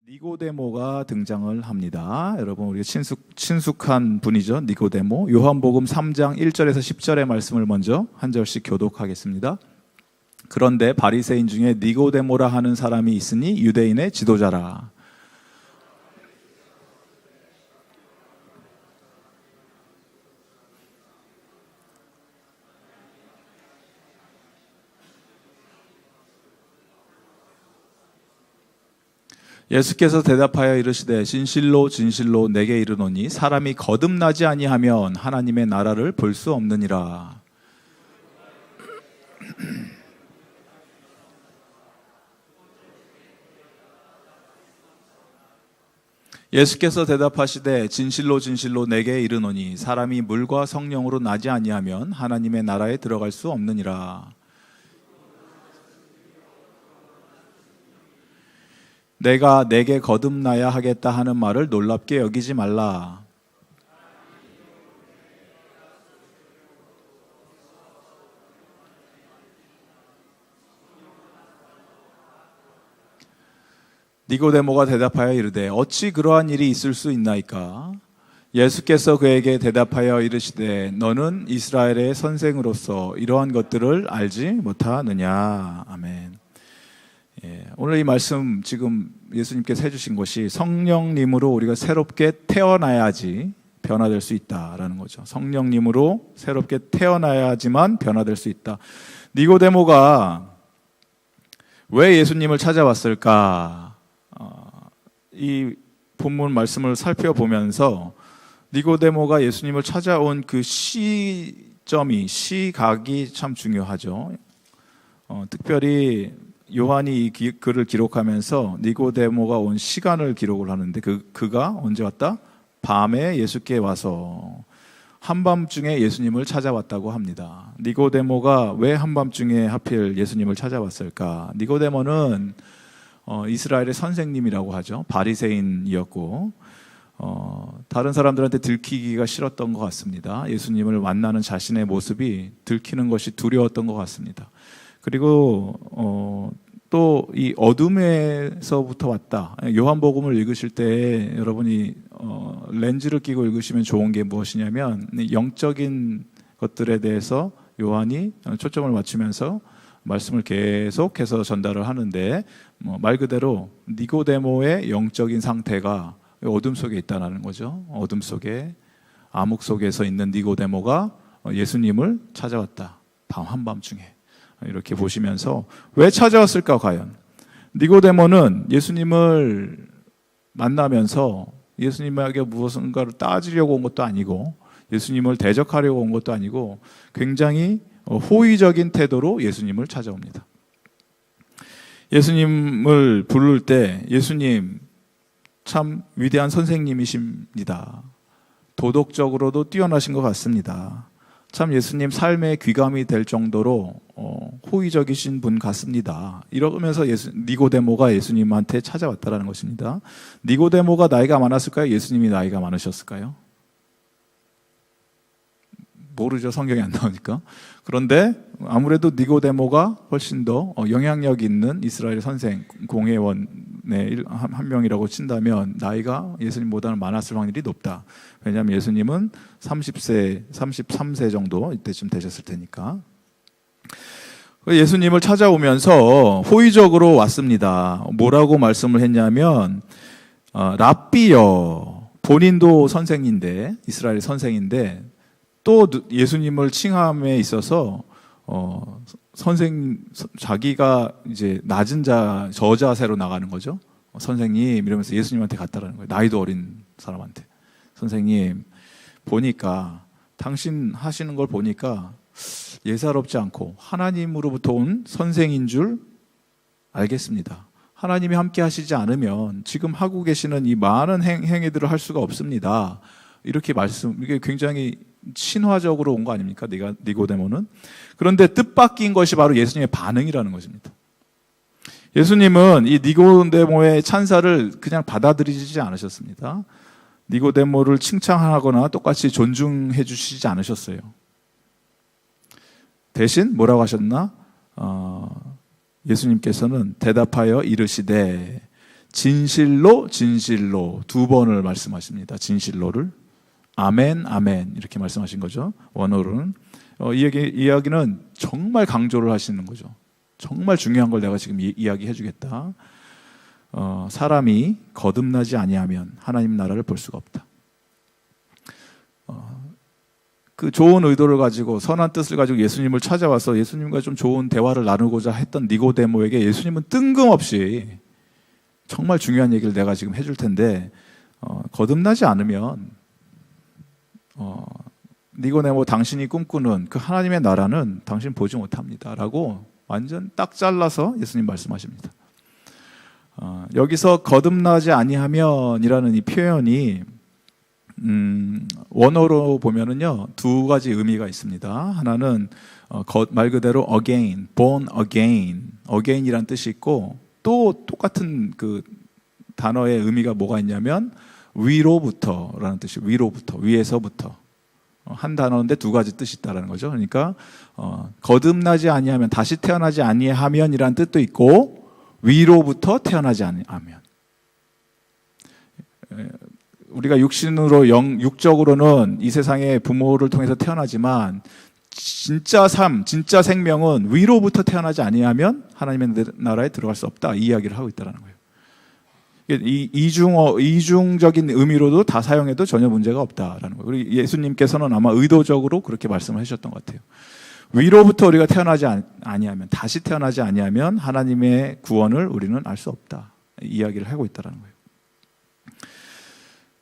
니고데모가 등장을 합니다. 여러분, 우리가 친숙한 분이죠. 니고데모. 요한복음 3장 1절에서 10절의 말씀을 먼저 한 절씩 교독하겠습니다. 그런데 바리새인 중에 니고데모라 하는 사람이 있으니 유대인의 지도자라. 예수께서 대답하여 이르시되 진실로 진실로 내게 이르노니 사람이 거듭나지 아니하면 하나님의 나라를 볼 수 없느니라. 예수께서 대답하시되 진실로 진실로 내게 이르노니 사람이 물과 성령으로 나지 아니하면 하나님의 나라에 들어갈 수 없느니라. 내가 내게 거듭나야 하겠다 하는 말을 놀랍게 여기지 말라. 니고데모가 대답하여 이르되 어찌 그러한 일이 있을 수 있나이까? 예수께서 그에게 대답하여 이르시되 너는 이스라엘의 선생으로서 이러한 것들을 알지 못하느냐. 아멘. 오늘 이 말씀 지금 예수님께서 해주신 것이 성령님으로 우리가 새롭게 태어나야지 변화될 수 있다라는 거죠. 성령님으로 새롭게 태어나야지만 변화될 수 있다. 니고데모가 왜 예수님을 찾아왔을까? 이 본문 말씀을 살펴보면서 니고데모가 예수님을 찾아온 그 시점이, 시각이 참 중요하죠. 특별히 요한이 이 글을 기록하면서 니고데모가 온 시간을 기록을 하는데 그가 언제 왔다? 밤에 예수께 와서 한밤중에 예수님을 찾아왔다고 합니다. 니고데모가 왜 한밤중에 하필 예수님을 찾아왔을까? 니고데모는 이스라엘의 선생님이라고 하죠. 바리새인이었고 다른 사람들한테 들키기가 싫었던 것 같습니다. 예수님을 만나는 자신의 모습이 들키는 것이 두려웠던 것 같습니다. 그리고 또 이 어둠에서부터 왔다. 요한복음을 읽으실 때 여러분이 렌즈를 끼고 읽으시면 좋은 게 무엇이냐면 영적인 것들에 대해서 요한이 초점을 맞추면서 말씀을 계속해서 전달을 하는데 말 그대로 니고데모의 영적인 상태가 어둠 속에 있다는 거죠. 어둠 속에, 암흑 속에서 있는 니고데모가 예수님을 찾아왔다. 밤 한밤중에. 이렇게 보시면서 왜 찾아왔을까 과연? 니고데모는 예수님을 만나면서 예수님에게 무엇인가를 따지려고 온 것도 아니고 예수님을 대적하려고 온 것도 아니고 굉장히 호의적인 태도로 예수님을 찾아옵니다. 예수님을 부를 때 예수님 참 위대한 선생님이십니다. 도덕적으로도 뛰어나신 것 같습니다. 참 예수님 삶의 귀감이 될 정도로 호의적이신 분 같습니다. 이러면서 니고데모가 예수님한테 찾아왔다는 것입니다. 니고데모가 나이가 많았을까요? 예수님이 나이가 많으셨을까요? 모르죠. 성경이 안 나오니까. 그런데 아무래도 니고데모가 훨씬 더 영향력 있는 이스라엘 선생, 공회원의 한 명이라고 친다면 나이가 예수님보다는 많았을 확률이 높다. 왜냐하면 예수님은 30세, 33세 정도 이때쯤 되셨을 테니까. 예수님을 찾아오면서 호의적으로 왔습니다. 뭐라고 말씀을 했냐면 랍비여, 본인도 선생인데, 이스라엘 선생인데 또 예수님을 칭함에 있어서 자기가 이제 낮은 저자세로 나가는 거죠. 선생님 이러면서 예수님한테 갔다라는 거예요. 나이도 어린 사람한테. 선생님, 보니까 당신 하시는 걸 보니까 예사롭지 않고 하나님으로부터 온 선생인 줄 알겠습니다. 하나님이 함께 하시지 않으면 지금 하고 계시는 이 많은 행위들을 할 수가 없습니다. 이렇게 이게 굉장히 신화적으로 온 거 아닙니까? 니고데모는. 그런데 뜻밖인 것이 바로 예수님의 반응이라는 것입니다. 예수님은 이 니고데모의 찬사를 그냥 받아들이지 않으셨습니다. 니고데모를 칭찬하거나 똑같이 존중해 주시지 않으셨어요. 대신 뭐라고 하셨나? 예수님께서는 대답하여 이르시되 진실로 진실로 두 번을 말씀하십니다. 진실로를 아멘 아멘 이렇게 말씀하신 거죠. 원어로는 이 이야기는 정말 강조를 하시는 거죠. 정말 중요한 걸 내가 지금 이야기해 주겠다. 사람이 거듭나지 아니하면 하나님 나라를 볼 수가 없다. 그 좋은 의도를 가지고 선한 뜻을 가지고 예수님을 찾아와서 예수님과 좀 좋은 대화를 나누고자 했던 니고데모에게 예수님은 뜬금없이 정말 중요한 얘기를 내가 지금 해줄 텐데 거듭나지 않으면 니고데모 당신이 꿈꾸는 그 하나님의 나라는 당신 보지 못합니다 라고 완전 딱 잘라서 예수님 말씀하십니다. 여기서 거듭나지 아니하면이라는 이 표현이 원어로 보면은요 두 가지 의미가 있습니다. 하나는 말 그대로 again, born again이라는 뜻이 있고 또 똑같은 그 단어의 의미가 뭐가 있냐면 위로부터라는 뜻이 위로부터 위에서부터 한 단어인데 두 가지 뜻이 있다라는 거죠. 그러니까 거듭나지 아니하면 다시 태어나지 아니하면이라는 뜻도 있고 위로부터 태어나지 아니하면 우리가 육신으로 육적으로는 이 세상에 부모를 통해서 태어나지만 진짜 삶, 진짜 생명은 위로부터 태어나지 아니하면 하나님의 나라에 들어갈 수 없다. 이 이야기를 하고 있다는 거예요. 이중적인 의미로도 다 사용해도 전혀 문제가 없다라는 거예요. 그리고 예수님께서는 아마 의도적으로 그렇게 말씀을 하셨던 것 같아요. 위로부터 우리가 태어나지 아니하면, 다시 태어나지 아니하면 하나님의 구원을 우리는 알 수 없다. 이 이야기를 하고 있다는 거예요.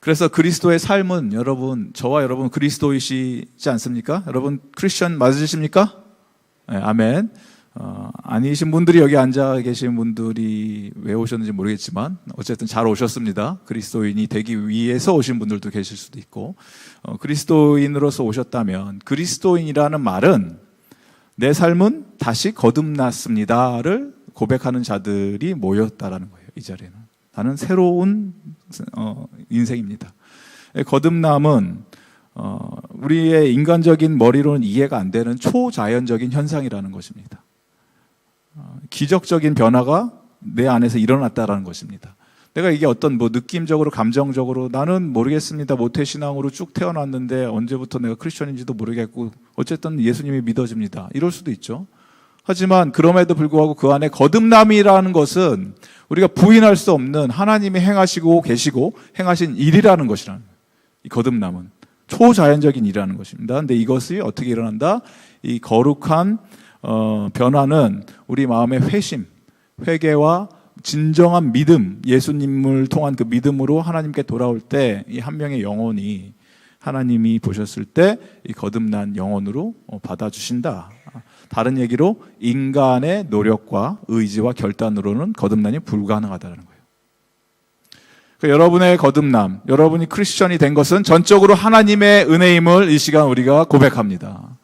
그래서 그리스도의 삶은 저와 여러분 그리스도이시지 않습니까? 여러분 크리스천 맞으십니까? 네, 아멘. 아니신 분들이 여기 앉아 계신 분들이 왜 오셨는지 모르겠지만 어쨌든 잘 오셨습니다. 그리스도인이 되기 위해서 오신 분들도 계실 수도 있고 그리스도인으로서 오셨다면 그리스도인이라는 말은 내 삶은 다시 거듭났습니다를 고백하는 자들이 모였다라는 거예요. 이 자리에는. 나는 새로운 인생입니다. 거듭남은 우리의 인간적인 머리로는 이해가 안 되는 초자연적인 현상이라는 것입니다. 기적적인 변화가 내 안에서 일어났다라는 것입니다. 내가 이게 어떤 느낌적으로 감정적으로 나는 모르겠습니다. 모태신앙으로 쭉 태어났는데 언제부터 내가 크리스천인지도 모르겠고 어쨌든 예수님이 믿어집니다. 이럴 수도 있죠. 하지만 그럼에도 불구하고 그 안에 거듭남이라는 것은 우리가 부인할 수 없는 하나님이 행하시고 계시고 행하신 일이라는 것이라는 거예요. 이 거듭남은 초자연적인 일이라는 것입니다. 근데 이것이 어떻게 일어난다? 이 거룩한 변화는 우리 마음의 회심, 회개와 진정한 믿음, 예수님을 통한 그 믿음으로 하나님께 돌아올 때 이 한 명의 영혼이 하나님이 보셨을 때 이 거듭난 영혼으로 받아주신다. 다른 얘기로 인간의 노력과 의지와 결단으로는 거듭남이 불가능하다는 거예요. 그러니까 여러분의 거듭남, 여러분이 크리스천이 된 것은 전적으로 하나님의 은혜임을 이 시간 우리가 고백합니다.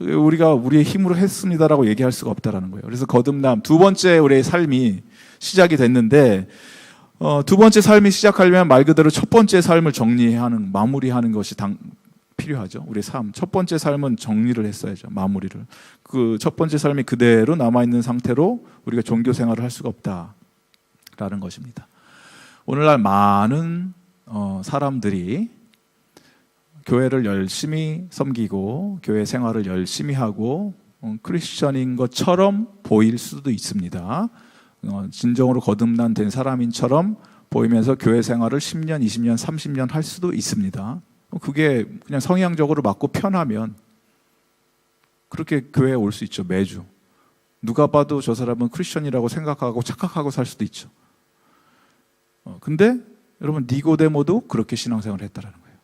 우리가 우리의 힘으로 했습니다라고 얘기할 수가 없다라는 거예요. 그래서 거듭남, 두 번째 우리의 삶이 시작이 됐는데 두 번째 삶이 시작하려면 말 그대로 첫 번째 삶을 정리하는, 마무리하는 것이 필요하죠. 우리의 삶. 첫 번째 삶은 정리를 했어야죠. 마무리를. 그 첫 번째 삶이 그대로 남아있는 상태로 우리가 종교 생활을 할 수가 없다라는 것입니다. 오늘날 많은 사람들이 교회를 열심히 섬기고 교회 생활을 열심히 하고 크리스천인 것처럼 보일 수도 있습니다. 진정으로 거듭난 된 사람인처럼 보이면서 교회 생활을 10년, 20년, 30년 할 수도 있습니다. 그게 그냥 성향적으로 맞고 편하면 그렇게 교회에 올 수 있죠. 매주 누가 봐도 저 사람은 크리스천이라고 생각하고 착각하고 살 수도 있죠. 근데 여러분 니고데모도 그렇게 신앙생활을 했다라는 거예요.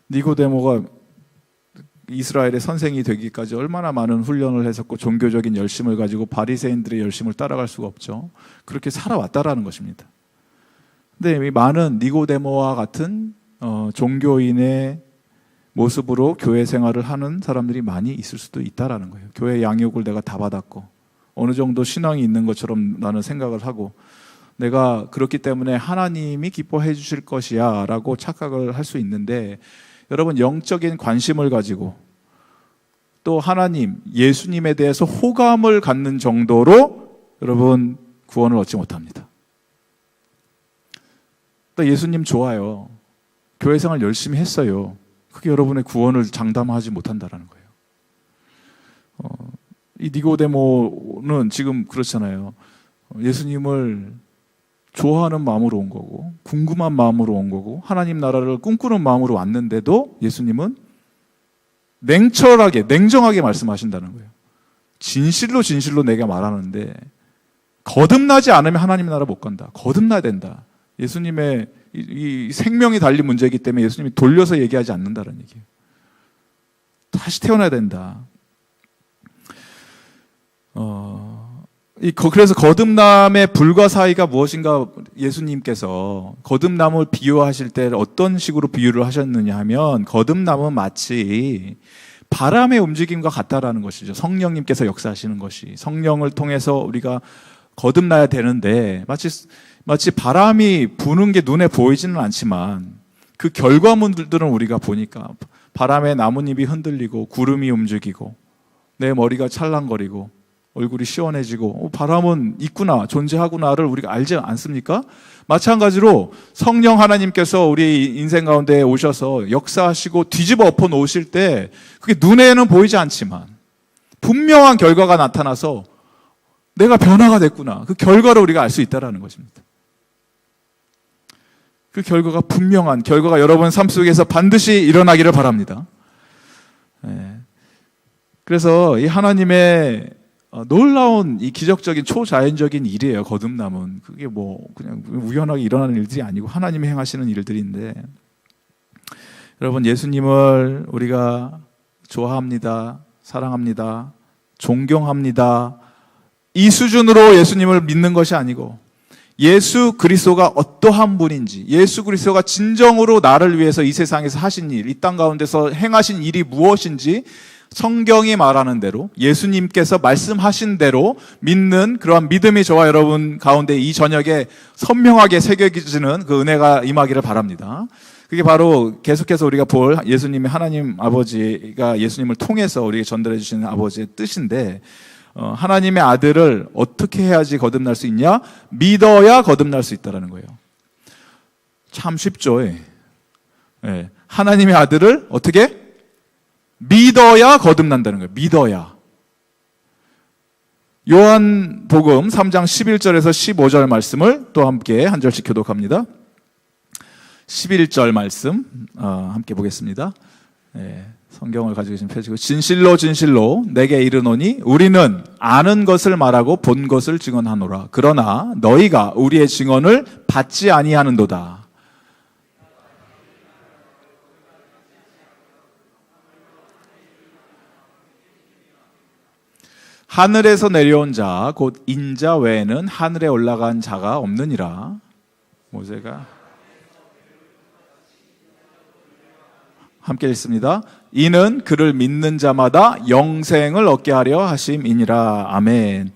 니고데모가 이스라엘의 선생이 되기까지 얼마나 많은 훈련을 했었고 종교적인 열심을 가지고 바리새인들의 열심을 따라갈 수가 없죠. 그렇게 살아왔다라는 것입니다. 근데 많은 니고데모와 같은 종교인의 모습으로 교회 생활을 하는 사람들이 많이 있을 수도 있다라는 거예요. 교회 양육을 내가 다 받았고 어느 정도 신앙이 있는 것처럼 나는 생각을 하고 내가 그렇기 때문에 하나님이 기뻐해 주실 것이야 라고 착각을 할 수 있는데 여러분 영적인 관심을 가지고 또 하나님, 예수님에 대해서 호감을 갖는 정도로 여러분 구원을 얻지 못합니다. 나 예수님 좋아요. 교회 생활 열심히 했어요. 그게 여러분의 구원을 장담하지 못한다라는 거예요. 이 니고데모는 지금 그렇잖아요. 예수님을 좋아하는 마음으로 온 거고, 궁금한 마음으로 온 거고, 하나님 나라를 꿈꾸는 마음으로 왔는데도 예수님은 냉철하게, 냉정하게 말씀하신다는 거예요. 진실로 진실로 내가 말하는데 거듭나지 않으면 하나님 나라 못 간다. 거듭나야 된다. 예수님의 이 생명이 달린 문제이기 때문에 예수님이 돌려서 얘기하지 않는다는 얘기예요. 다시 태어나야 된다. 그래서 거듭남의 불과 사이가 무엇인가, 예수님께서 거듭남을 비유하실 때 어떤 식으로 비유를 하셨느냐 하면, 거듭남은 마치 바람의 움직임과 같다라는 것이죠. 성령님께서 역사하시는 것이, 성령을 통해서 우리가 거듭나야 되는데, 마치 바람이 부는 게 눈에 보이지는 않지만 그 결과물들은 우리가 보니까 바람에 나뭇잎이 흔들리고 구름이 움직이고 내 머리가 찰랑거리고 얼굴이 시원해지고 바람은 있구나, 존재하구나를 우리가 알지 않습니까? 마찬가지로 성령 하나님께서 우리 인생 가운데 오셔서 역사하시고 뒤집어 엎어 놓으실 때 그게 눈에는 보이지 않지만 분명한 결과가 나타나서 내가 변화가 됐구나, 그 결과를 우리가 알 수 있다는 것입니다. 그 결과가, 분명한 결과가 여러분 삶 속에서 반드시 일어나기를 바랍니다. 그래서 이 하나님의 놀라운 이 기적적인 초자연적인 일이에요. 거듭남은 그게 뭐 그냥 우연하게 일어나는 일들이 아니고 하나님이 행하시는 일들인데, 여러분 예수님을 우리가 좋아합니다, 사랑합니다, 존경합니다, 이 수준으로 예수님을 믿는 것이 아니고 예수 그리스도가 어떠한 분인지, 예수 그리스도가 진정으로 나를 위해서 이 세상에서 하신 일, 이 땅 가운데서 행하신 일이 무엇인지 성경이 말하는 대로, 예수님께서 말씀하신 대로 믿는 그러한 믿음이 저와 여러분 가운데 이 저녁에 선명하게 새겨지는 그 은혜가 임하기를 바랍니다. 그게 바로 계속해서 우리가 볼 예수님의, 하나님 아버지가 예수님을 통해서 우리에게 전달해 주시는 아버지의 뜻인데, 하나님의 아들을 어떻게 해야지 거듭날 수 있냐? 믿어야 거듭날 수 있다는 거예요. 참 쉽죠. 하나님의 아들을 어떻게? 믿어야 거듭난다는 거예요. 믿어야. 요한복음 3장 11절에서 15절 말씀을 또 함께 한 절씩 교독합니다. 11절 말씀 함께 보겠습니다. 성경을 가지고 계신 펴지고, 진실로 진실로 내게 이르노니 우리는 아는 것을 말하고 본 것을 증언하노라. 그러나 너희가 우리의 증언을 받지 아니하는도다. 하늘에서 내려온 자 곧 인자 외에는 하늘에 올라간 자가 없느니라. 모세가 함께 읽습니다. 이는 그를 믿는 자마다 영생을 얻게 하려 하심이니라. 아멘.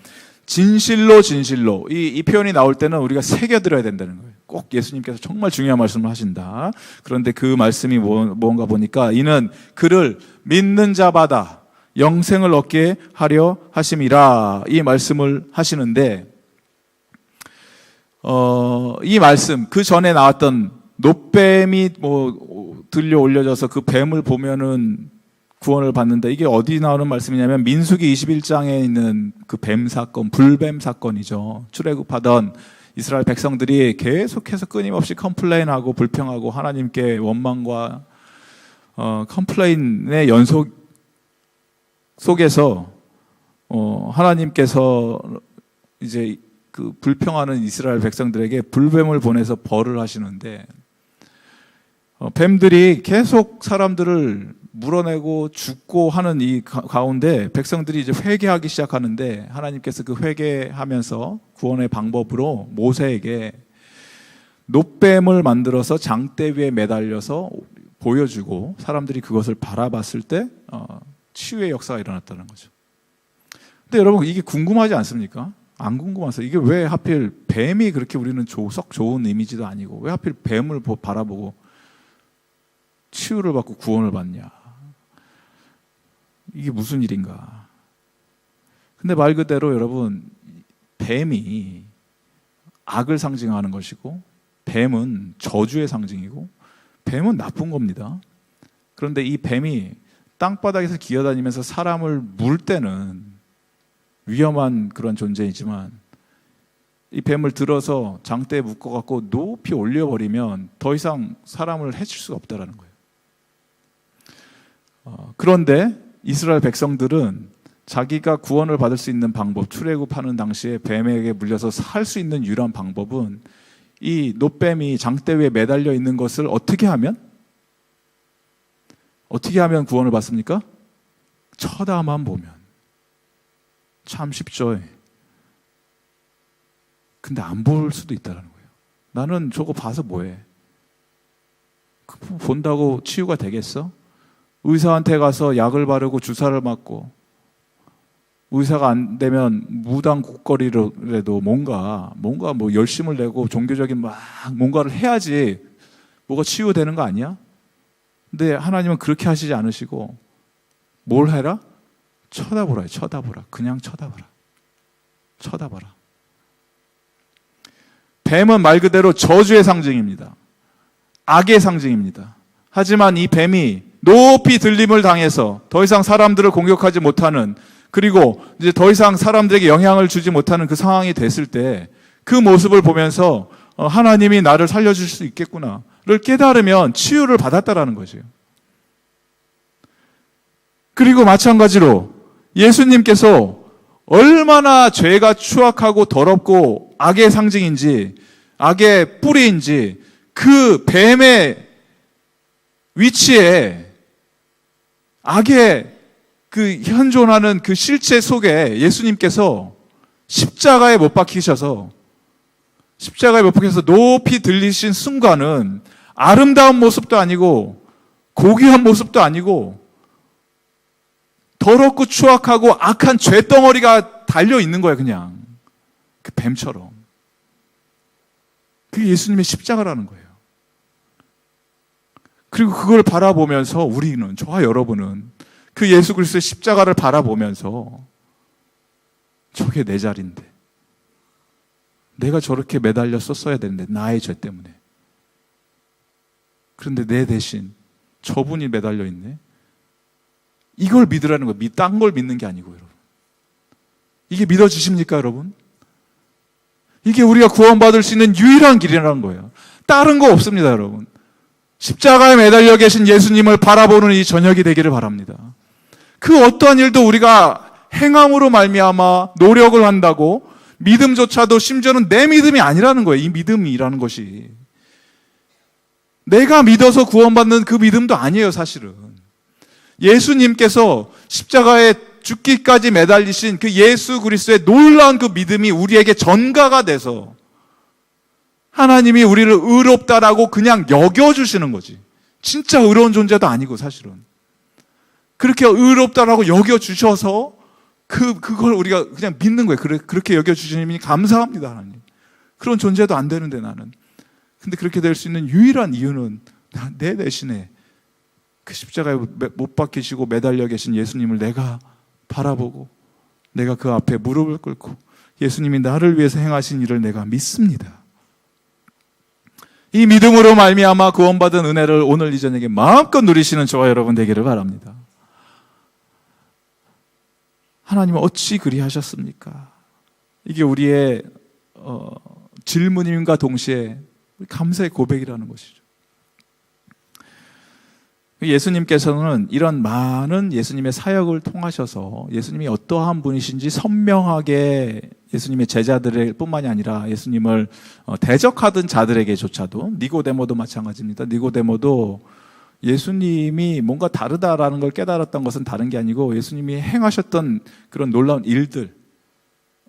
진실로 진실로, 이 표현이 나올 때는 우리가 새겨들어야 된다는 거예요. 꼭 예수님께서 정말 중요한 말씀을 하신다. 그런데 그 말씀이 뭔가 보니까, 이는 그를 믿는 자마다 영생을 얻게 하려 하심이라, 이 말씀을 하시는데, 이 말씀, 그 전에 나왔던 놋뱀이 들려 올려져서 그 뱀을 보면은 구원을 받는다, 이게 어디 나오는 말씀이냐면 민수기 21장에 있는 그 뱀 사건, 불뱀 사건이죠. 출애굽하던 이스라엘 백성들이 계속해서 끊임없이 컴플레인하고 불평하고 하나님께 원망과 컴플레인의 연속 속에서 하나님께서 이제 그 불평하는 이스라엘 백성들에게 불뱀을 보내서 벌을 하시는데, 뱀들이 계속 사람들을 물어내고 죽고 하는 이 가운데 백성들이 이제 회개하기 시작하는데, 하나님께서 그 회개하면서 구원의 방법으로 모세에게 놋뱀을 만들어서 장대 위에 매달려서 보여주고 사람들이 그것을 바라봤을 때 치유의 역사가 일어났다는 거죠. 근데 여러분, 이게 궁금하지 않습니까? 안 궁금하세요? 이게 왜 하필 뱀이 그렇게 우리는 썩 좋은 이미지도 아니고 왜 하필 뱀을 바라보고 치유를 받고 구원을 받냐? 이게 무슨 일인가? 근데 말 그대로 여러분, 뱀이 악을 상징하는 것이고 뱀은 저주의 상징이고 뱀은 나쁜 겁니다. 그런데 이 뱀이 땅바닥에서 기어다니면서 사람을 물 때는 위험한 그런 존재이지만 이 뱀을 들어서 장대에 묶어갖고 높이 올려버리면 더 이상 사람을 해칠 수가 없다는 거예요. 그런데 이스라엘 백성들은 자기가 구원을 받을 수 있는 방법, 출애굽하는 당시에 뱀에게 물려서 살 수 있는 유일한 방법은 이 놋뱀이 장대 위에 매달려 있는 것을 어떻게 하면 구원을 받습니까? 쳐다만 보면. 참 쉽죠. 근데 안 볼 수도 있다는 거예요. 나는 저거 봐서 뭐해? 본다고 치유가 되겠어? 의사한테 가서 약을 바르고 주사를 맞고 의사가 안 되면 무당 국거리라도 뭔가 뭐 열심을 내고 종교적인 막 뭔가를 해야지 뭐가 치유되는 거 아니야? 근데 하나님은 그렇게 하시지 않으시고 뭘 해라? 쳐다보라. 그냥 쳐다봐라. 뱀은 말 그대로 저주의 상징입니다. 악의 상징입니다. 하지만 이 뱀이 높이 들림을 당해서 더 이상 사람들을 공격하지 못하는, 그리고 이제 더 이상 사람들에게 영향을 주지 못하는 그 상황이 됐을 때 그 모습을 보면서 하나님이 나를 살려줄 수 있겠구나를 깨달으면 치유를 받았다라는 거죠. 그리고 마찬가지로 예수님께서 얼마나 죄가 추악하고 더럽고 악의 상징인지, 악의 뿌리인지 그 뱀의 위치에 악의 그 현존하는 그 실체 속에 예수님께서 십자가에 못 박히셔서 높이 들리신 순간은 아름다운 모습도 아니고 고귀한 모습도 아니고 더럽고 추악하고 악한 죄덩어리가 달려 있는 거야, 그냥. 그 뱀처럼. 그게 예수님의 십자가라는 거예요. 그리고 그걸 바라보면서 우리는, 저와 여러분은 그 예수 그리스도의 십자가를 바라보면서 저게 내 자리인데, 내가 저렇게 매달려 썼어야 되는데, 나의 죄 때문에. 그런데 내 대신 저분이 매달려 있네. 이걸 믿으라는 거예요. 딴 걸 믿는 게 아니고, 여러분. 이게 믿어지십니까, 여러분? 이게 우리가 구원받을 수 있는 유일한 길이라는 거예요. 다른 거 없습니다, 여러분. 십자가에 매달려 계신 예수님을 바라보는 이 저녁이 되기를 바랍니다. 그 어떠한 일도 우리가 행함으로 말미암아 노력을 한다고 믿음조차도 심지어는 내 믿음이 아니라는 거예요. 이 믿음이라는 것이. 내가 믿어서 구원받는 그 믿음도 아니에요, 사실은. 예수님께서 십자가에 죽기까지 매달리신 그 예수 그리스도의 놀라운 그 믿음이 우리에게 전가가 돼서 하나님이 우리를 의롭다라고 그냥 여겨주시는 거지. 진짜 의로운 존재도 아니고, 사실은. 그렇게 의롭다라고 여겨주셔서 그걸 우리가 그냥 믿는 거예요. 그렇게 여겨주시니 감사합니다, 하나님. 그런 존재도 안 되는데 나는. 근데 그렇게 될 수 있는 유일한 이유는 내 대신에 그 십자가에 못 박히시고 매달려 계신 예수님을 내가 바라보고 내가 그 앞에 무릎을 꿇고 예수님이 나를 위해서 행하신 일을 내가 믿습니다. 이 믿음으로 말미암아 구원받은 은혜를 오늘 이 저녁에 마음껏 누리시는 저와 여러분 되기를 바랍니다. 하나님은 어찌 그리하셨습니까? 이게 우리의 질문임과 동시에 감사의 고백이라는 것이죠. 예수님께서는 이런 많은 예수님의 사역을 통하셔서 예수님이 어떠한 분이신지 선명하게 예수님의 제자들 뿐만이 아니라 예수님을 대적하던 자들에게조차도, 니고데모도 마찬가지입니다. 니고데모도 예수님이 뭔가 다르다라는 걸 깨달았던 것은 다른 게 아니고 예수님이 행하셨던 그런 놀라운 일들,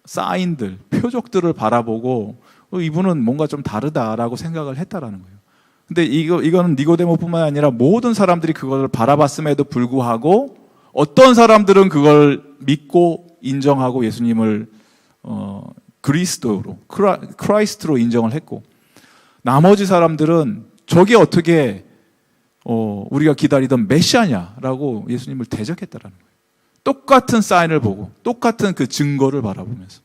사인들, 표적들을 바라보고 이분은 뭔가 좀 다르다라고 생각을 했다라는 거예요. 근데 이거는 니고데모뿐만 아니라 모든 사람들이 그걸 바라봤음에도 불구하고 어떤 사람들은 그걸 믿고 인정하고 예수님을 그리스도로, 크라이스트로 인정을 했고, 나머지 사람들은 저게 어떻게 우리가 기다리던 메시아냐라고 예수님을 대적했다라는 거예요. 똑같은 사인을 보고 똑같은 그 증거를 바라보면서.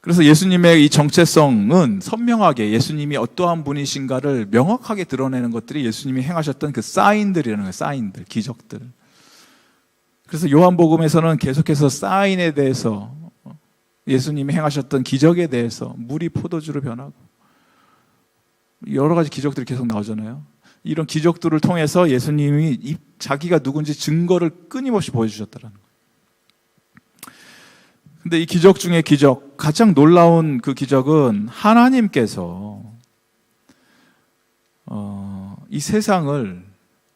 그래서 예수님의 이 정체성은 선명하게 예수님이 어떠한 분이신가를 명확하게 드러내는 것들이 예수님이 행하셨던 그 사인들이라는 거예요. 사인들, 기적들. 그래서 요한복음에서는 계속해서 사인에 대해서, 예수님이 행하셨던 기적에 대해서, 물이 포도주로 변하고 여러 가지 기적들이 계속 나오잖아요. 이런 기적들을 통해서 예수님이 자기가 누군지 증거를 끊임없이 보여주셨다는 거예요. 근데 이 기적 중에 기적, 가장 놀라운 그 기적은 하나님께서 이 세상을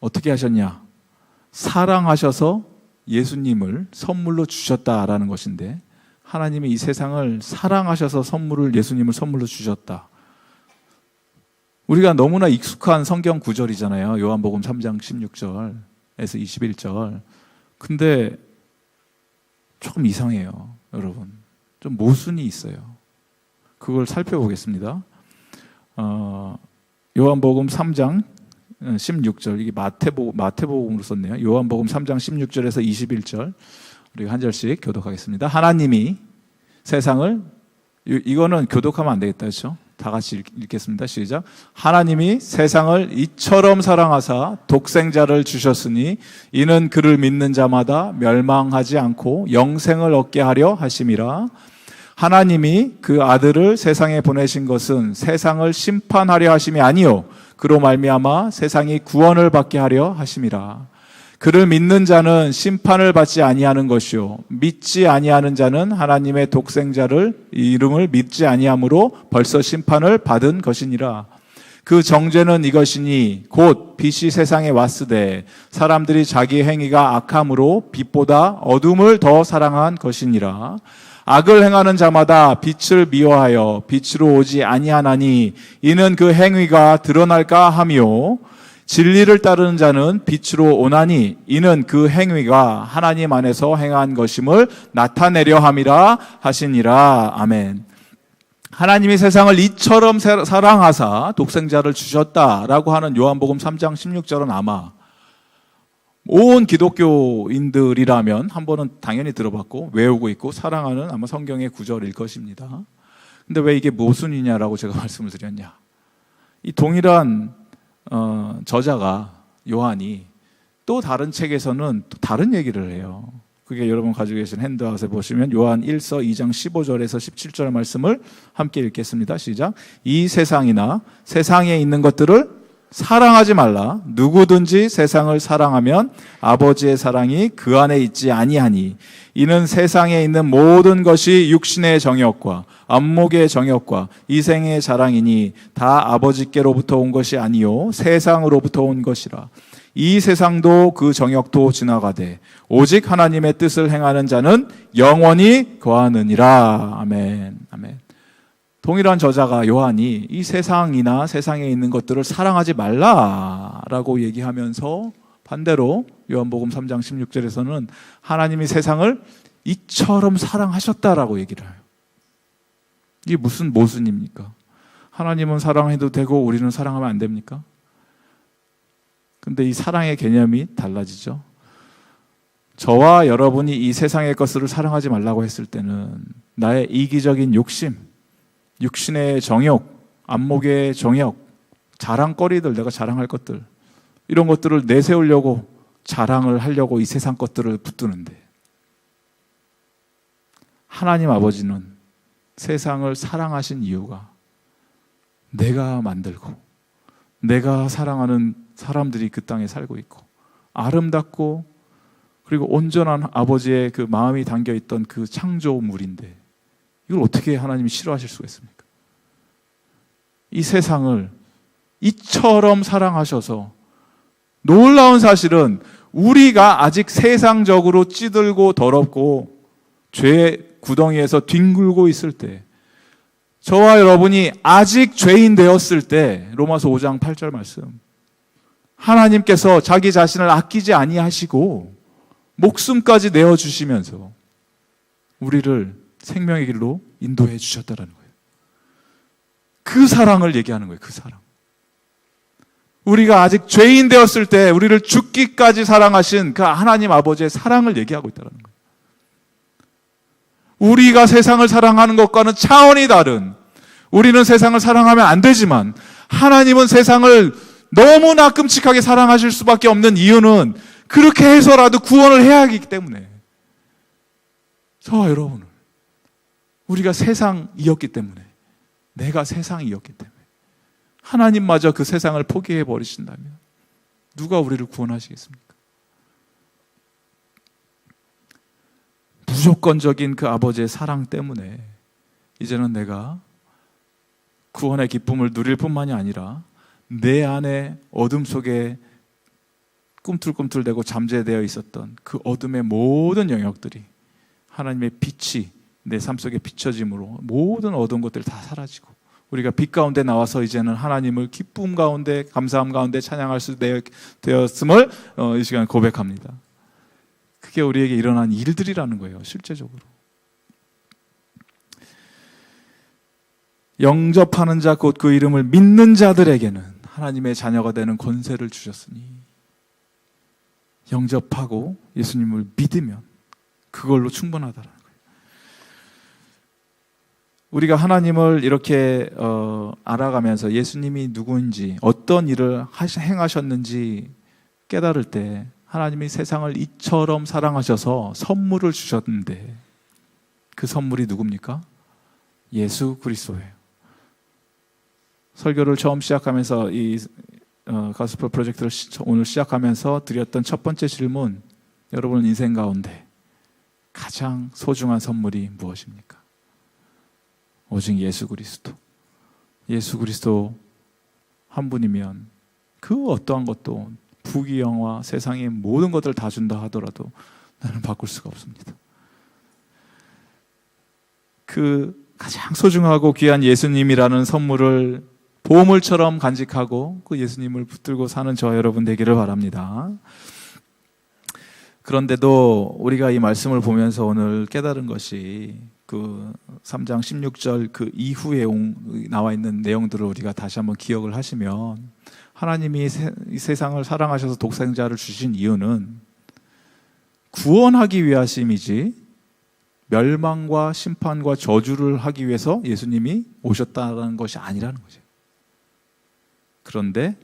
어떻게 하셨냐? 사랑하셔서 예수님을 선물로 주셨다라는 것인데, 하나님이 이 세상을 사랑하셔서 예수님을 선물로 주셨다. 우리가 너무나 익숙한 성경 구절이잖아요. 요한복음 3장 16절에서 21절. 근데 조금 이상해요, 여러분. 좀 모순이 있어요. 그걸 살펴보겠습니다. 요한복음 3장 16절, 이게 마태복음으로 썼네요. 요한복음 3장 16절에서 21절, 우리가 한 절씩 교독하겠습니다. 하나님이 세상을, 이거는 교독하면 안 되겠다, 그렇죠? 다 같이 읽겠습니다. 시작. 하나님이 세상을 이처럼 사랑하사 독생자를 주셨으니 이는 그를 믿는 자마다 멸망하지 않고 영생을 얻게 하려 하심이라. 하나님이 그 아들을 세상에 보내신 것은 세상을 심판하려 하심이 아니요 그로 말미암아 세상이 구원을 받게 하려 하심이라. 그를 믿는 자는 심판을 받지 아니하는 것이요 믿지 아니하는 자는 하나님의 독생자를 이름을 믿지 아니함으로 벌써 심판을 받은 것이니라. 그 정죄는 이것이니 곧 빛이 세상에 왔으되 사람들이 자기 행위가 악함으로 빛보다 어둠을 더 사랑한 것이니라. 악을 행하는 자마다 빛을 미워하여 빛으로 오지 아니하나니 이는 그 행위가 드러날까 하며, 진리를 따르는 자는 빛으로 오나니 이는 그 행위가 하나님 안에서 행한 것임을 나타내려 함이라 하시니라. 아멘. 하나님이 세상을 이처럼 사랑하사 독생자를 주셨다라고 하는 요한복음 3장 16절은 아마 온 기독교인들이라면 한 번은 당연히 들어봤고 외우고 있고 사랑하는 아마 성경의 구절일 것입니다. 근데 왜 이게 모순이냐라고 제가 말씀을 드렸냐. 이 동일한 저자가, 요한이 또 다른 책에서는 또 다른 얘기를 해요. 그게 여러분 가지고 계신 핸드아웃에 보시면 요한 1서 2장 15절에서 17절 말씀을 함께 읽겠습니다. 시작. 이 세상이나 세상에 있는 것들을 사랑하지 말라. 누구든지 세상을 사랑하면 아버지의 사랑이 그 안에 있지 아니하니 이는 세상에 있는 모든 것이 육신의 정욕과 안목의 정욕과 이생의 자랑이니 다 아버지께로부터 온 것이 아니요 세상으로부터 온 것이라. 이 세상도 그 정욕도 지나가되 오직 하나님의 뜻을 행하는 자는 영원히 거하느니라. 아멘. 아멘. 동일한 저자가, 요한이 이 세상이나 세상에 있는 것들을 사랑하지 말라라고 얘기하면서 반대로 요한복음 3장 16절에서는 하나님이 세상을 이처럼 사랑하셨다라고 얘기를 해요. 이게 무슨 모순입니까? 하나님은 사랑해도 되고 우리는 사랑하면 안 됩니까? 근데 이 사랑의 개념이 달라지죠. 저와 여러분이 이 세상의 것을 사랑하지 말라고 했을 때는 나의 이기적인 욕심, 육신의 정욕, 안목의 정욕, 자랑거리들, 내가 자랑할 것들, 이런 것들을 내세우려고 자랑을 하려고 이 세상 것들을 붙드는데, 하나님 아버지는 세상을 사랑하신 이유가 내가 만들고 내가 사랑하는 사람들이 그 땅에 살고 있고 아름답고 그리고 온전한 아버지의 그 마음이 담겨있던 그 창조물인데, 이걸 어떻게 하나님이 싫어하실 수가 있습니까? 이 세상을 이처럼 사랑하셔서, 놀라운 사실은 우리가 아직 세상적으로 찌들고 더럽고 죄의 구덩이에서 뒹굴고 있을 때, 저와 여러분이 아직 죄인 되었을 때, 로마서 5장 8절 말씀, 하나님께서 자기 자신을 아끼지 아니하시고 목숨까지 내어주시면서 우리를 생명의 길로 인도해 주셨다는 거예요. 그 사랑을 얘기하는 거예요. 그 사랑. 우리가 아직 죄인 되었을 때 우리를 죽기까지 사랑하신 그 하나님 아버지의 사랑을 얘기하고 있다는 거예요. 우리가 세상을 사랑하는 것과는 차원이 다른, 우리는 세상을 사랑하면 안 되지만 하나님은 세상을 너무나 끔찍하게 사랑하실 수밖에 없는 이유는 그렇게 해서라도 구원을 해야 하기 때문에. 저와 여러분은 우리가 세상이었기 때문에, 내가 세상이었기 때문에 하나님마저 그 세상을 포기해 버리신다면 누가 우리를 구원하시겠습니까? 무조건적인 그 아버지의 사랑 때문에 이제는 내가 구원의 기쁨을 누릴 뿐만이 아니라 내 안에 어둠 속에 꿈틀꿈틀대고 잠재되어 있었던 그 어둠의 모든 영역들이 하나님의 빛이 내 삶 속에 비춰짐으로 모든 어두운 것들이 다 사라지고 우리가 빛 가운데 나와서 이제는 하나님을 기쁨 가운데, 감사함 가운데 찬양할 수 되었음을 이 시간 고백합니다. 그게 우리에게 일어난 일들이라는 거예요, 실제적으로. 영접하는 자 곧 그 이름을 믿는 자들에게는 하나님의 자녀가 되는 권세를 주셨으니, 영접하고 예수님을 믿으면 그걸로 충분하다라는 거예요. 우리가 하나님을 이렇게 알아가면서 예수님이 누구인지, 어떤 일을 행하셨는지 깨달을 때 하나님이 세상을 이처럼 사랑하셔서 선물을 주셨는데 그 선물이 누굽니까? 예수 그리스도예요. 설교를 처음 시작하면서 이 가스펠 프로젝트를 오늘 시작하면서 드렸던 첫 번째 질문, 여러분 인생 가운데 가장 소중한 선물이 무엇입니까? 오직 예수 그리스도. 예수 그리스도 한 분이면 그 어떠한 것도 부귀영화 세상의 모든 것들을 다 준다 하더라도 나는 바꿀 수가 없습니다. 그 가장 소중하고 귀한 예수님이라는 선물을 보물처럼 간직하고 그 예수님을 붙들고 사는 저와 여러분 되기를 바랍니다. 그런데도 우리가 이 말씀을 보면서 오늘 깨달은 것이 그 3장 16절 그 이후에 나와 있는 내용들을 우리가 다시 한번 기억을 하시면, 하나님이 이 세상을 사랑하셔서 독생자를 주신 이유는 구원하기 위하심이지 멸망과 심판과 저주를 하기 위해서 예수님이 오셨다는 것이 아니라는 거죠. 그런데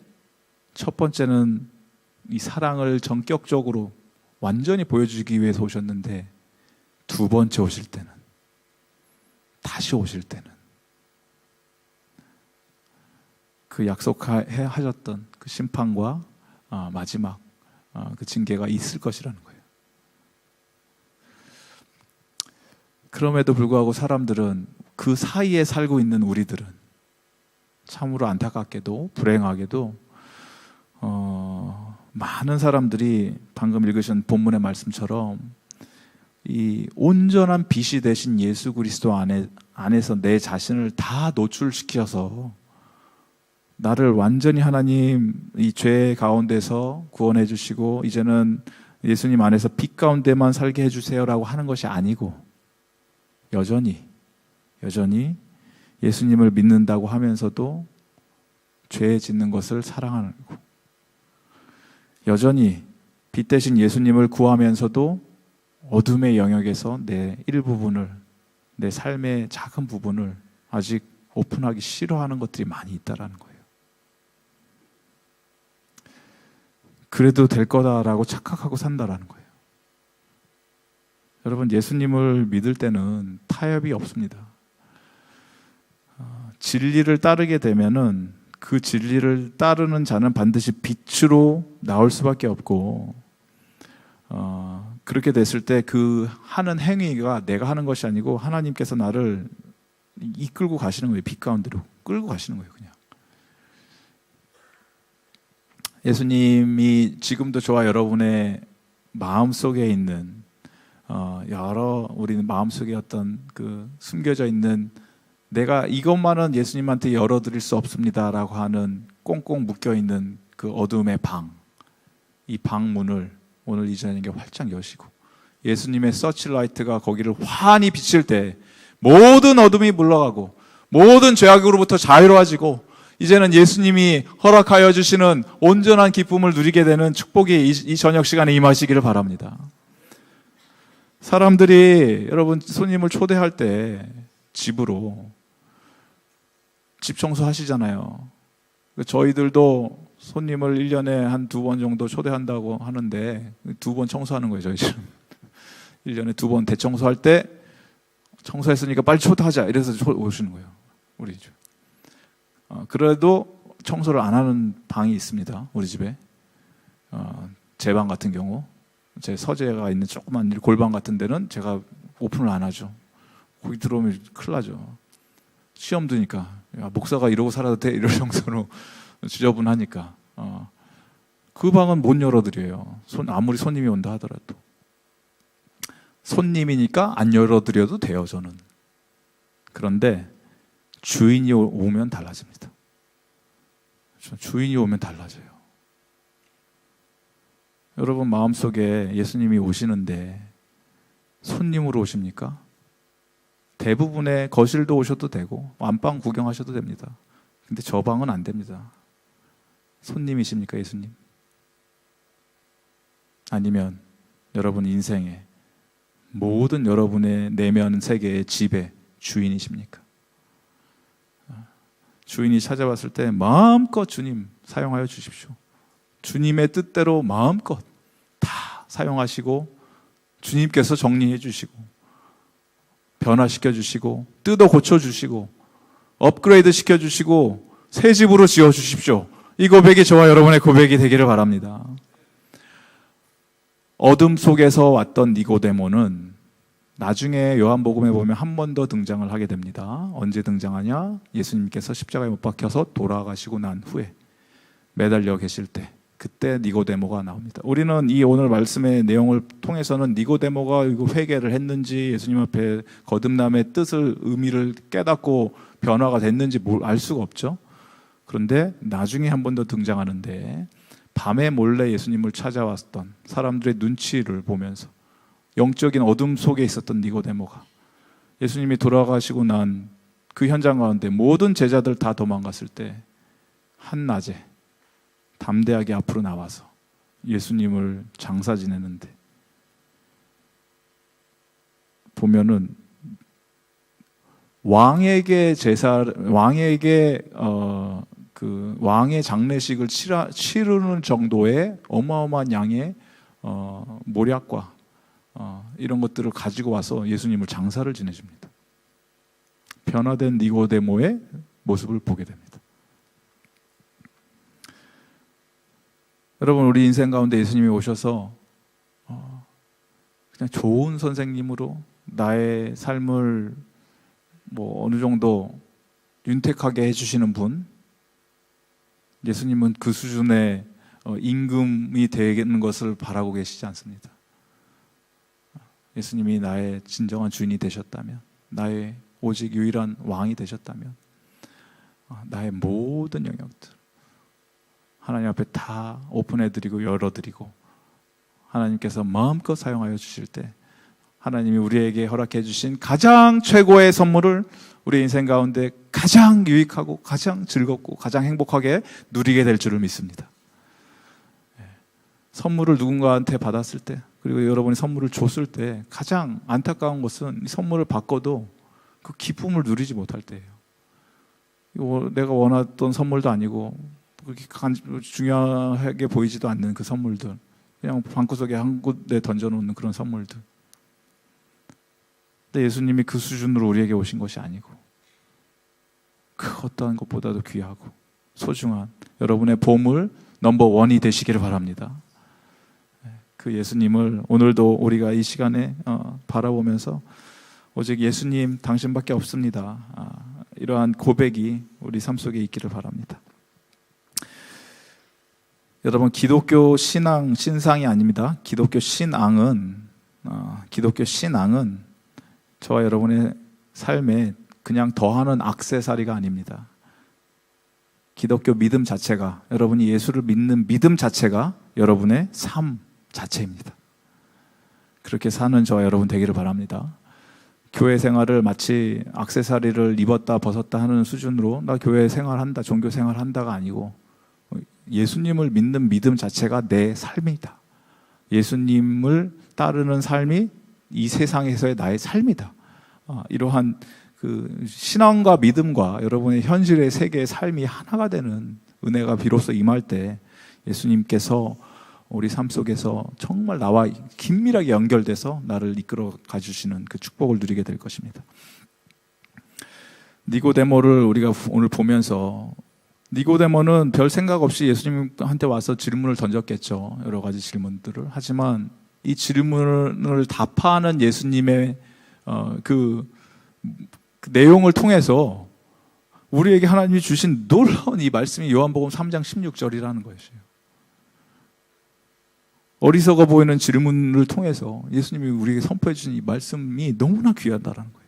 첫 번째는 이 사랑을 전격적으로 완전히 보여주기 위해서 오셨는데, 두 번째 오실 때는, 다시 오실 때는 그 약속하셨던 그 심판과 마지막 그 징계가 있을 것이라는 거예요. 그럼에도 불구하고 사람들은, 그 사이에 살고 있는 우리들은 참으로 안타깝게도 불행하게도 많은 사람들이 방금 읽으신 본문의 말씀처럼 이 온전한 빛이 되신 예수 그리스도 안에서 내 자신을 다 노출시켜서 나를 완전히 하나님 이 죄 가운데서 구원해 주시고 이제는 예수님 안에서 빛 가운데만 살게 해주세요라고 하는 것이 아니고, 여전히 예수님을 믿는다고 하면서도 죄 짓는 것을 사랑하는 거고, 여전히 빛 대신 예수님을 구하면서도 어둠의 영역에서 내 일부분을, 내 삶의 작은 부분을 아직 오픈하기 싫어하는 것들이 많이 있다라는 거예요. 그래도 될 거다라고 착각하고 산다라는 거예요. 여러분, 예수님을 믿을 때는 타협이 없습니다. 진리를 따르게 되면은 그 진리를 따르는 자는 반드시 빛으로 나올 수밖에 없고, 그렇게 됐을 때 그 하는 행위가 내가 하는 것이 아니고 하나님께서 나를 이끌고 가시는 거예요. 빛 가운데로 끌고 가시는 거예요. 그냥 예수님이 지금도 저와 여러분의 마음속에 있는 여러 우리 마음속에 어떤 그 숨겨져 있는, 내가 이것만은 예수님한테 열어드릴 수 없습니다라고 하는 꽁꽁 묶여있는 그 어둠의 방, 이 방문을 오늘 이 저녁에 활짝 여시고 예수님의 서치라이트가 거기를 환히 비칠 때 모든 어둠이 물러가고 모든 죄악으로부터 자유로워지고 이제는 예수님이 허락하여 주시는 온전한 기쁨을 누리게 되는 축복이 이 저녁 시간에 임하시기를 바랍니다. 사람들이 여러분 손님을 초대할 때 집으로 집 청소하시잖아요. 저희들도 손님을 1년에 한 2번 정도 초대한다고 하는데 2번 청소하는 거예요. 저희 집은 1년에 2번 대청소할 때 청소했으니까 빨리 초대하자 이래서 오시는 거예요. 우리 집. 그래도 청소를 안 하는 방이 있습니다. 우리 집에. 제 방 같은 경우 제 서재가 있는 조그만 골방 같은 데는 제가 오픈을 안 하죠. 거기 들어오면 큰일 나죠. 시험 드니까 야, 목사가 이러고 살아도 돼? 이럴 정도로 지저분하니까 그 방은 못 열어드려요. 아무리 손님이 온다 하더라도. 손님이니까 안 열어드려도 돼요. 저는. 그런데 주인이 오면 달라집니다. 주인이 오면 달라져요. 여러분 마음속에 예수님이 오시는데 손님으로 오십니까? 대부분의 거실도 오셔도 되고 안방 구경하셔도 됩니다. 근데 저 방은 안 됩니다. 손님이십니까, 예수님? 아니면 여러분 인생의 모든 여러분의 내면 세계의 집의 주인이십니까? 주인이 찾아왔을 때 마음껏 주님 사용하여 주십시오. 주님의 뜻대로 마음껏 다 사용하시고 주님께서 정리해 주시고 변화시켜 주시고 뜯어 고쳐 주시고 업그레이드 시켜 주시고 새 집으로 지어 주십시오. 이 고백이 저와 여러분의 고백이 되기를 바랍니다. 어둠 속에서 왔던 니고데모는 나중에 요한복음에 보면 한 번 더 등장을 하게 됩니다. 언제 등장하냐? 예수님께서 십자가에 못 박혀서 돌아가시고 난 후에 매달려 계실 때 그때 니고데모가 나옵니다. 우리는 이 오늘 말씀의 내용을 통해서는 니고데모가 회개를 했는지 예수님 앞에 거듭남의 뜻을 의미를 깨닫고 변화가 됐는지 알 수가 없죠. 그런데 나중에 한 번 더 등장하는데 밤에 몰래 예수님을 찾아왔던 사람들의 눈치를 보면서 영적인 어둠 속에 있었던 니고데모가 예수님이 돌아가시고 난 그 현장 가운데 모든 제자들 다 도망갔을 때 한낮에 담대하게 앞으로 나와서 예수님을 장사 지내는데 보면은 왕에게 그 왕의 장례식을 치르는 정도의 어마어마한 양의 모략과 이런 것들을 가지고 와서 예수님을 장사를 지내줍니다. 변화된 니고데모의 모습을 보게 됩니다. 여러분 우리 인생 가운데 예수님이 오셔서 그냥 좋은 선생님으로 나의 삶을 어느 정도 윤택하게 해주시는 분, 예수님은 그 수준의 임금이 되는 것을 바라고 계시지 않습니다. 예수님이 나의 진정한 주인이 되셨다면, 나의 오직 유일한 왕이 되셨다면 나의 모든 영역들 하나님 앞에 다 오픈해드리고 열어드리고 하나님께서 마음껏 사용하여 주실 때 하나님이 우리에게 허락해 주신 가장 최고의 선물을 우리 인생 가운데 가장 유익하고 가장 즐겁고 가장 행복하게 누리게 될 줄을 믿습니다. 선물을 누군가한테 받았을 때 그리고 여러분이 선물을 줬을 때 가장 안타까운 것은 이 선물을 받고도 그 기쁨을 누리지 못할 때예요. 이거 내가 원했던 선물도 아니고 그렇게 중요하게 보이지도 않는 그 선물들, 그냥 방구석에 한 곳에 던져놓는 그런 선물들. 근데 예수님이 그 수준으로 우리에게 오신 것이 아니고 그 어떠한 것보다도 귀하고 소중한 여러분의 보물 넘버 원이 되시기를 바랍니다. 그 예수님을 오늘도 우리가 이 시간에 바라보면서 오직 예수님 당신밖에 없습니다. 이러한 고백이 우리 삶 속에 있기를 바랍니다. 여러분 기독교 신상이 아닙니다. 기독교 신앙은 저와 여러분의 삶에 그냥 더하는 액세서리가 아닙니다. 기독교 믿음 자체가, 여러분이 예수를 믿는 믿음 자체가 여러분의 삶 자체입니다. 그렇게 사는 저와 여러분 되기를 바랍니다. 교회 생활을 마치 액세서리를 입었다 벗었다 하는 수준으로 나 교회 생활한다, 종교 생활한다가 아니고 예수님을 믿는 믿음 자체가 내 삶이다. 예수님을 따르는 삶이 이 세상에서의 나의 삶이다. 이러한 그 신앙과 믿음과 여러분의 현실의 세계의 삶이 하나가 되는 은혜가 비로소 임할 때 예수님께서 우리 삶 속에서 정말 나와 긴밀하게 연결돼서 나를 이끌어 가주시는 그 축복을 누리게 될 것입니다. 니고데모를 우리가 오늘 보면서 니고데모는 별 생각 없이 예수님한테 와서 질문을 던졌겠죠. 여러 가지 질문들을. 하지만 이 질문을 답하는 예수님의 그 내용을 통해서 우리에게 하나님이 주신 놀라운 이 말씀이 요한복음 3장 16절이라는 것이에요. 어리석어 보이는 질문을 통해서 예수님이 우리에게 선포해 주신 이 말씀이 너무나 귀하다라는 거예요.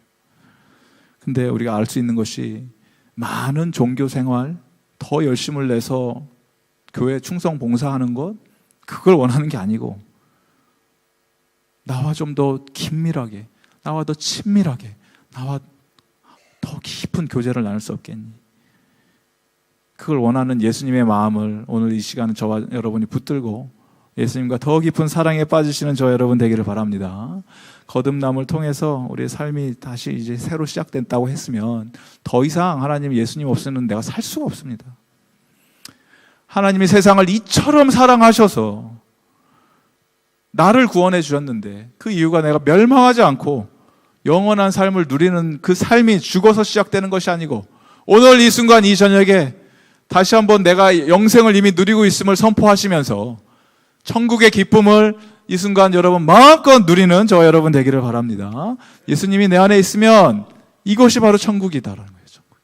근데 우리가 알 수 있는 것이 많은 종교 생활, 더 열심을 내서 교회 충성 봉사하는 것, 그걸 원하는 게 아니고 나와 좀 더 긴밀하게, 나와 더 친밀하게, 나와 더 깊은 교제를 나눌 수 없겠니? 그걸 원하는 예수님의 마음을 오늘 이 시간은 저와 여러분이 붙들고 예수님과 더 깊은 사랑에 빠지시는 저 여러분 되기를 바랍니다. 거듭남을 통해서 우리의 삶이 다시 이제 새로 시작됐다고 했으면 더 이상 하나님 예수님 없이는 내가 살 수가 없습니다. 하나님이 세상을 이처럼 사랑하셔서 나를 구원해 주셨는데 그 이유가 내가 멸망하지 않고 영원한 삶을 누리는 그 삶이 죽어서 시작되는 것이 아니고 오늘 이 순간 이 저녁에 다시 한번 내가 영생을 이미 누리고 있음을 선포하시면서 천국의 기쁨을 이 순간 여러분 마음껏 누리는 저와 여러분 되기를 바랍니다. 예수님이 내 안에 있으면 이것이 바로 천국이다라는 거예요. 천국.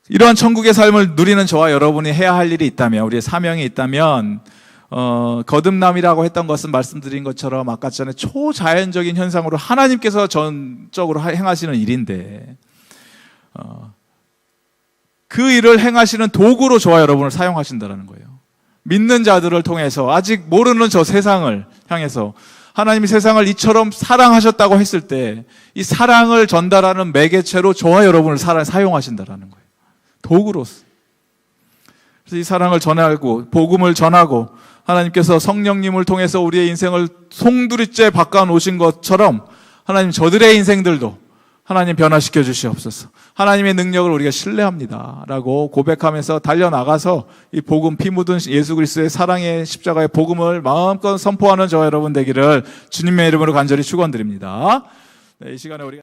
이러한 천국의 삶을 누리는 저와 여러분이 해야 할 일이 있다면, 우리의 사명이 있다면 거듭남이라고 했던 것은 말씀드린 것처럼 아까 전에 초자연적인 현상으로 하나님께서 전적으로 행하시는 일인데 그 일을 행하시는 도구로 저와 여러분을 사용하신다는 거예요. 믿는 자들을 통해서 아직 모르는 저 세상을 향해서 하나님이 세상을 이처럼 사랑하셨다고 했을 때 이 사랑을 전달하는 매개체로 저와 여러분을 사용하신다는 거예요. 도구로서. 그래서 이 사랑을 전하고 복음을 전하고 하나님께서 성령님을 통해서 우리의 인생을 송두리째 바꿔놓으신 것처럼 하나님 저들의 인생들도 하나님 변화시켜 주시옵소서. 하나님의 능력을 우리가 신뢰합니다 라고 고백하면서 달려나가서 이 복음 피 묻은 예수 그리스도의 사랑의 십자가의 복음을 마음껏 선포하는 저와 여러분 되기를 주님의 이름으로 간절히 축원드립니다. 네, 이 시간에 우리가